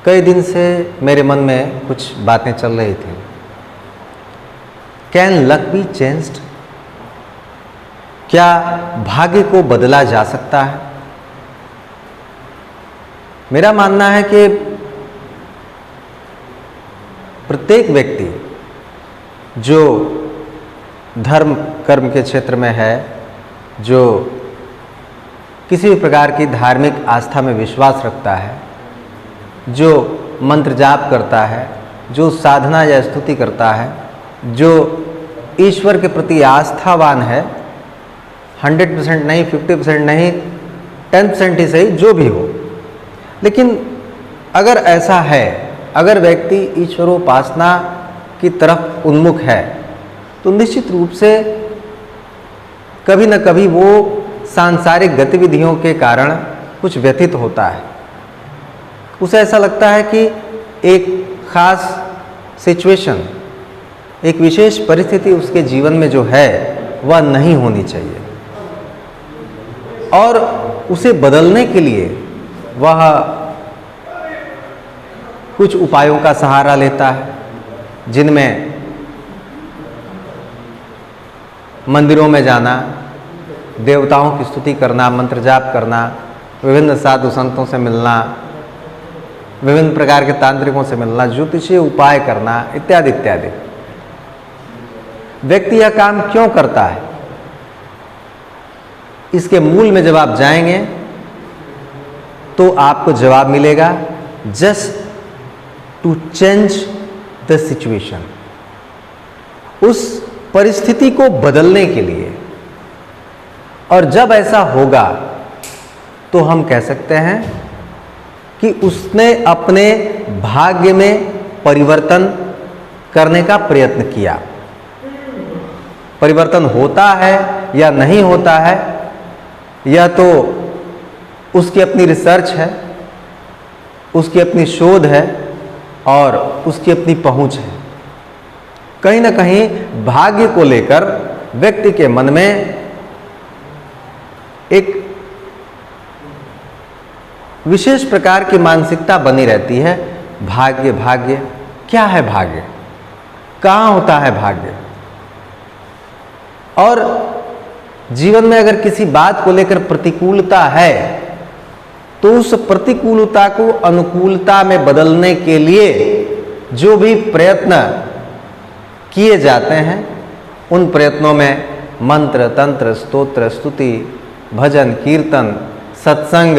कई दिन से मेरे मन में कुछ बातें चल रही थी। Can luck be changed? क्या भाग्य को बदला जा सकता है? मेरा मानना है कि प्रत्येक व्यक्ति जो धर्म कर्म के क्षेत्र में है, जो किसी भी प्रकार की धार्मिक आस्था में विश्वास रखता है, जो मंत्र जाप करता है, जो साधना या स्तुति करता है, जो ईश्वर के प्रति आस्थावान है, 100% नहीं, 50% नहीं, 10% ही सही, जो भी हो, लेकिन अगर ऐसा है, अगर व्यक्ति ईश्वरोपासना की तरफ उन्मुख है, तो निश्चित रूप से कभी न कभी वो सांसारिक गतिविधियों के कारण कुछ व्यथित होता है। उसे ऐसा लगता है कि एक खास सिचुएशन, एक विशेष परिस्थिति उसके जीवन में जो है वह नहीं होनी चाहिए, और उसे बदलने के लिए वह कुछ उपायों का सहारा लेता है, जिनमें मंदिरों में जाना, देवताओं की स्तुति करना, मंत्र जाप करना, विभिन्न साधु संतों से मिलना, विभिन्न प्रकार के तांत्रिकों से मिलना, ज्योतिषीय उपाय करना, इत्यादि इत्यादि। व्यक्ति यह काम क्यों करता है? इसके मूल में जब आप जाएंगे तो आपको जवाब मिलेगा, just to change the situation, उस परिस्थिति को बदलने के लिए। और जब ऐसा होगा तो हम कह सकते हैं कि उसने अपने भाग्य में परिवर्तन करने का प्रयत्न किया। परिवर्तन होता है या नहीं होता है, यह तो उसकी अपनी रिसर्च है, उसकी अपनी शोध है और उसकी अपनी पहुंच है। कहीं ना कहीं भाग्य को लेकर व्यक्ति के मन में एक विशेष प्रकार की मानसिकता बनी रहती है। भाग्य, भाग्य क्या है? भाग्य कहाँ होता है? भाग्य। और जीवन में अगर किसी बात को लेकर प्रतिकूलता है तो उस प्रतिकूलता को अनुकूलता में बदलने के लिए जो भी प्रयत्न किए जाते हैं, उन प्रयत्नों में मंत्र, तंत्र, स्तोत्र, स्तुति, भजन, कीर्तन, सत्संग,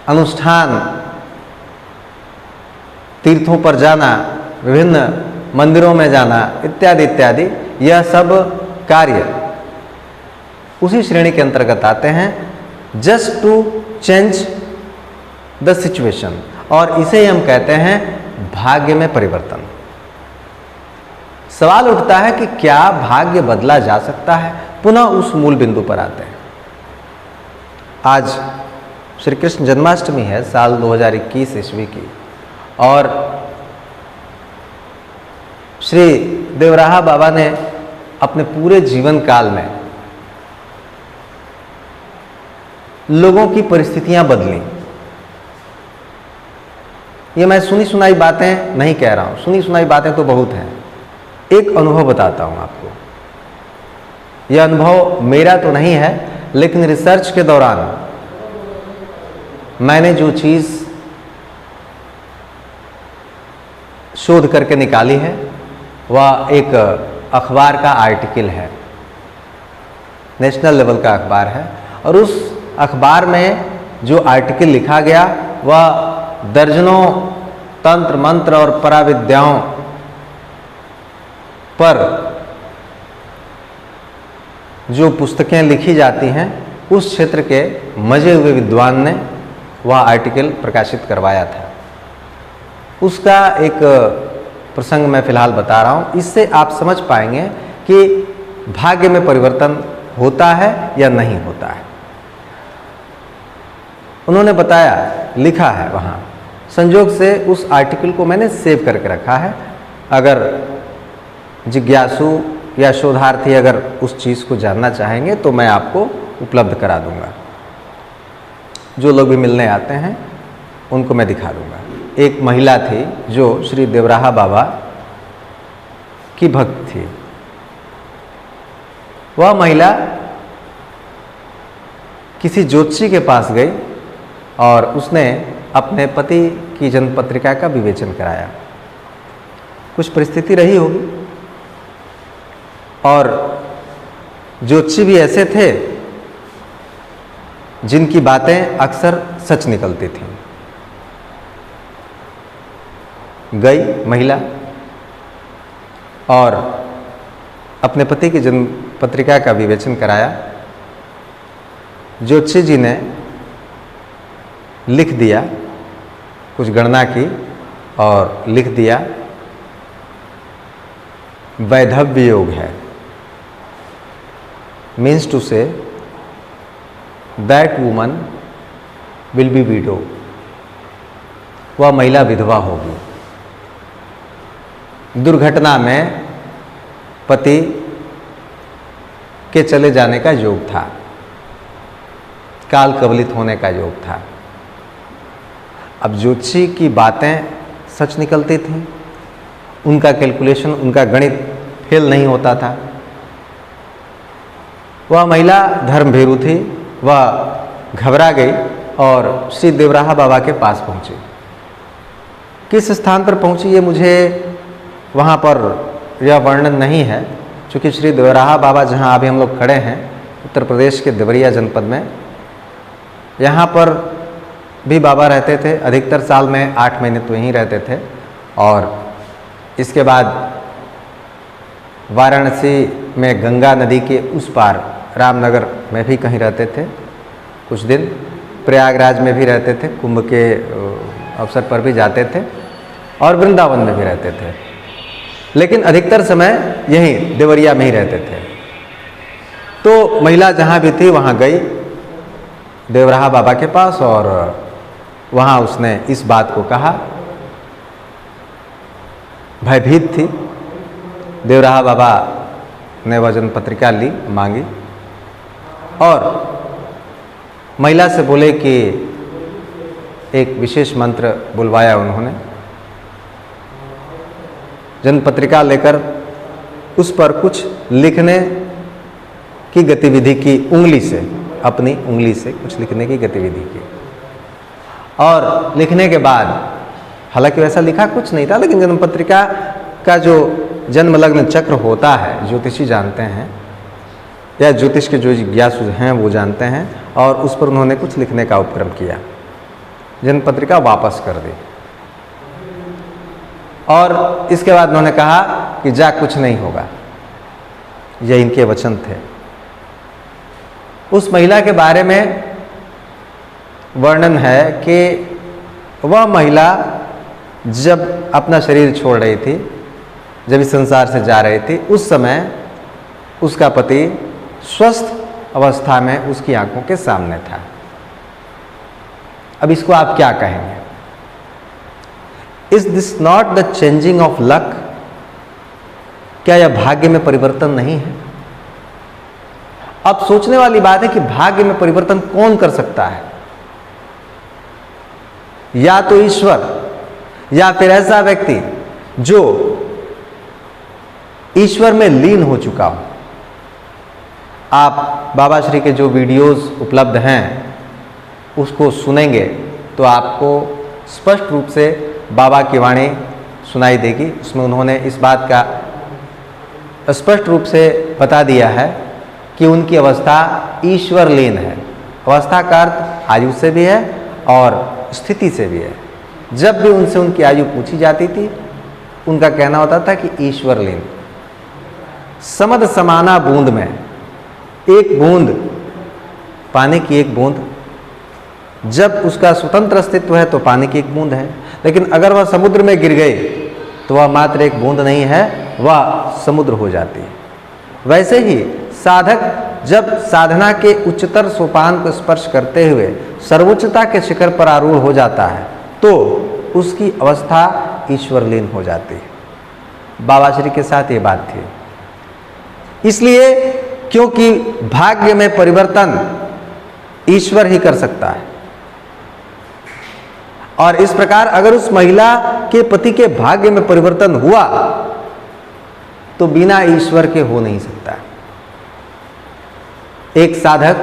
अनुष्ठान, तीर्थों पर जाना, विभिन्न मंदिरों में जाना, इत्यादि इत्यादि, यह सब कार्य उसी श्रेणी के अंतर्गत आते हैं, just to change the situation. और इसे हम कहते हैं भाग्य में परिवर्तन। सवाल उठता है कि क्या भाग्य बदला जा सकता है? पुनः उस मूल बिंदु पर आते हैं। आज श्री कृष्ण जन्माष्टमी है, साल 2021 ईस्वी की, और श्री देवराहा बाबा ने अपने पूरे जीवन काल में लोगों की परिस्थितियां बदली। ये मैं सुनी सुनाई बातें नहीं कह रहा हूं, सुनी सुनाई बातें तो बहुत हैं। एक अनुभव बताता हूं आपको। यह अनुभव मेरा तो नहीं है, लेकिन रिसर्च के दौरान मैंने जो चीज शोध करके निकाली है वह एक अखबार का आर्टिकल है, नेशनल लेवल का अखबार है, और उस अखबार में जो आर्टिकल लिखा गया वह दर्जनों तंत्र मंत्र और पराविद्याओं पर जो पुस्तकें लिखी जाती हैं, उस क्षेत्र के मजे हुए विद्वान ने वह आर्टिकल प्रकाशित करवाया था। उसका एक प्रसंग मैं फिलहाल बता रहा हूं। इससे आप समझ पाएंगे कि भाग्य में परिवर्तन होता है या नहीं होता है। उन्होंने बताया, लिखा है वहाँ, संयोग से उस आर्टिकल को मैंने सेव करके रखा है। अगर जिज्ञासु या शोधार्थी अगर उस चीज़ को जानना चाहेंगे तो मैं आपको उपलब्ध करा दूंगा। जो लोग भी मिलने आते हैं उनको मैं दिखा दूंगा। एक महिला थी जो श्री देवराहा बाबा की भक्त थी। वह महिला किसी ज्योतिषी के पास गई और उसने अपने पति की जन्म पत्रिका का विवेचन कराया। कुछ परिस्थिति रही होगी और ज्योतिषी भी ऐसे थे जिनकी बातें अक्सर सच निकलती थीं। गई महिला और अपने पति की जन्म पत्रिका का विवेचन कराया। ज्योतिषी जी ने लिख दिया, कुछ गणना की और लिख दिया वैधव्य योग है। Means to say that woman will be widow, वह महिला विधवा होगी। दुर्घटना में पति के चले जाने का योग था, काल कवलित होने का योग था। अब ज्योतिषी की बातें सच निकलती थीं, उनका कैलकुलेशन, उनका गणित फेल नहीं होता था। वह महिला धर्मभीरू थी, वह घबरा गई और श्री देवराहा बाबा के पास पहुंची। किस स्थान पर पहुंची ये मुझे वहाँ पर यह वर्णन नहीं है, क्योंकि श्री देवराहा बाबा जहाँ अभी हम लोग खड़े हैं उत्तर प्रदेश के देवरिया जनपद में, यहाँ पर भी बाबा रहते थे। अधिकतर साल में 8 महीने तो यहीं रहते थे और इसके बाद वाराणसी में गंगा नदी के उस पार रामनगर में भी कहीं रहते थे कुछ दिन, प्रयागराज में भी रहते थे, कुंभ के अवसर पर भी जाते थे और वृंदावन में भी रहते थे, लेकिन अधिकतर समय यहीं देवरिया में ही रहते थे। तो महिला जहाँ भी थी वहाँ गई देवराहा बाबा के पास और वहाँ उसने इस बात को कहा। भयभीत थी। देवराहा बाबा ने वजन पत्रिका ली, मांगी और महिला से बोले कि एक विशेष मंत्र बुलवाया उन्होंने। जन्म पत्रिका लेकर उस पर कुछ लिखने की गतिविधि की, उंगली से, अपनी उंगली से कुछ लिखने की गतिविधि की। और लिखने के बाद, हालांकि वैसा लिखा कुछ नहीं था, लेकिन जन्म पत्रिका का जो जन्म लग्न चक्र होता है ज्योतिषी जानते हैं, या ज्योतिष के जो जिज्ञासु हैं वो जानते हैं, और उस पर उन्होंने कुछ लिखने का उपक्रम किया। जन्म पत्रिका वापस कर दी और इसके बाद उन्होंने कहा कि जा कुछ नहीं होगा। ये इनके वचन थे। उस महिला के बारे में वर्णन है कि वह महिला जब अपना शरीर छोड़ रही थी, जब इस संसार से जा रही थी, उस समय उसका पति स्वस्थ अवस्था में उसकी आंखों के सामने था। अब इसको आप क्या कहेंगे? Is this not the changing of luck? क्या यह भाग्य में परिवर्तन नहीं है? अब सोचने वाली बात है कि भाग्य में परिवर्तन कौन कर सकता है? या तो ईश्वर, या फिर ऐसा व्यक्ति जो ईश्वर में लीन हो चुका हो। आप बाबा श्री के जो वीडियोस उपलब्ध हैं उसको सुनेंगे तो आपको स्पष्ट रूप से बाबा की वाणी सुनाई देगी। उसमें उन्होंने इस बात का स्पष्ट रूप से बता दिया है कि उनकी अवस्था ईश्वर लीन है। अवस्था का अर्थ आयु से भी है और स्थिति से भी है। जब भी उनसे उनकी आयु पूछी जाती थी, उनका कहना होता था कि ईश्वर लीन। समद समाना बूंद में, एक बूंद, पानी की एक बूंद, जब उसका स्वतंत्र अस्तित्व है तो पानी की एक बूंद है, लेकिन अगर वह समुद्र में गिर गई तो वह मात्र एक बूंद नहीं है, वह समुद्र हो जाती है। वैसे ही साधक जब साधना के उच्चतर सोपान को स्पर्श करते हुए सर्वोच्चता के शिखर पर आरूढ़ हो जाता है तो उसकी अवस्था ईश्वरलीन हो जाती है। बाबा श्री के साथ ये बात थी। इसलिए क्योंकि भाग्य में परिवर्तन ईश्वर ही कर सकता है और इस प्रकार अगर उस महिला के पति के भाग्य में परिवर्तन हुआ तो बिना ईश्वर के हो नहीं सकता। एक साधक,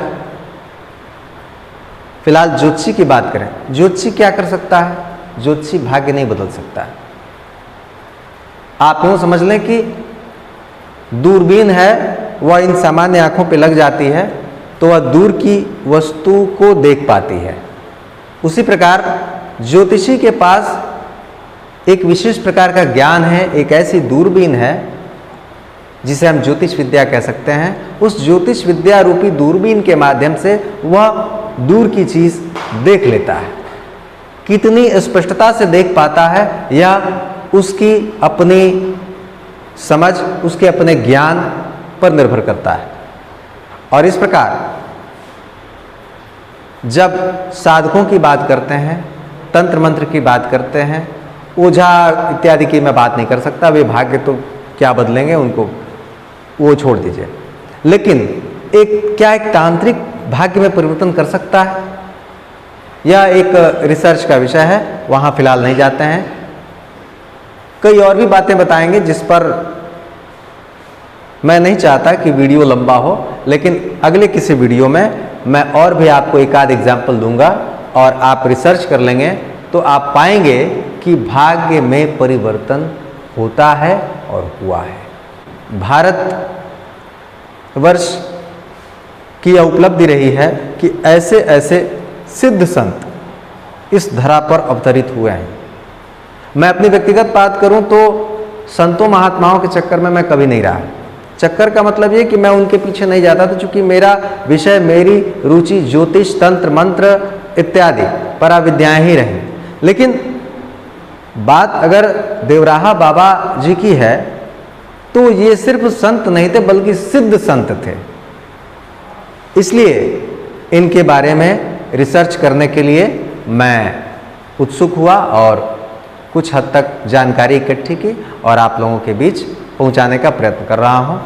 फिलहाल ज्योतिषी की बात करें, ज्योतिषी क्या कर सकता है? ज्योतिषी भाग्य नहीं बदल सकता। आप यूं समझ लें कि दूरबीन है, वह इन सामान्य आंखों पे लग जाती है तो वह दूर की वस्तु को देख पाती है। उसी प्रकार ज्योतिषी के पास एक विशेष प्रकार का ज्ञान है, एक ऐसी दूरबीन है जिसे हम ज्योतिष विद्या कह सकते हैं। उस ज्योतिष विद्या रूपी दूरबीन के माध्यम से वह दूर की चीज देख लेता है। कितनी स्पष्टता से देख पाता है यह उसकी अपनी समझ, उसके अपने ज्ञान पर निर्भर करता है। और इस प्रकार जब साधकों की बात करते हैं, तंत्र मंत्र की बात करते हैं, ओझा इत्यादि की मैं बात नहीं कर सकता, वे भाग्य तो क्या बदलेंगे, उनको वो छोड़ दीजिए। लेकिन एक तांत्रिक भाग्य में परिवर्तन कर सकता है? यह एक रिसर्च का विषय है, वहाँ फिलहाल नहीं जाते हैं। कई और भी बातें बताएंगे जिस पर मैं नहीं चाहता कि वीडियो लंबा हो, लेकिन अगले किसी वीडियो में मैं और भी आपको एक आध एग्जाम्पल दूंगा और आप रिसर्च कर लेंगे तो आप पाएंगे कि भाग्य में परिवर्तन होता है और हुआ है। भारत वर्ष की यह उपलब्धि रही है कि ऐसे ऐसे सिद्ध संत इस धरा पर अवतरित हुए हैं। मैं अपनी व्यक्तिगत बात करूं तो संतों महात्माओं के चक्कर में मैं कभी नहीं रहा। चक्कर का मतलब ये कि मैं उनके पीछे नहीं जाता था, चूंकि मेरा विषय, मेरी रुचि ज्योतिष, तंत्र मंत्र इत्यादि पराविद्याएं ही रही। लेकिन बात अगर देवराहा बाबा जी की है तो ये सिर्फ संत नहीं थे बल्कि सिद्ध संत थे। इसलिए इनके बारे में रिसर्च करने के लिए मैं उत्सुक हुआ और कुछ हद तक जानकारी इकट्ठी की और आप लोगों के बीच पहुंचाने का प्रयत्न कर रहा हूं।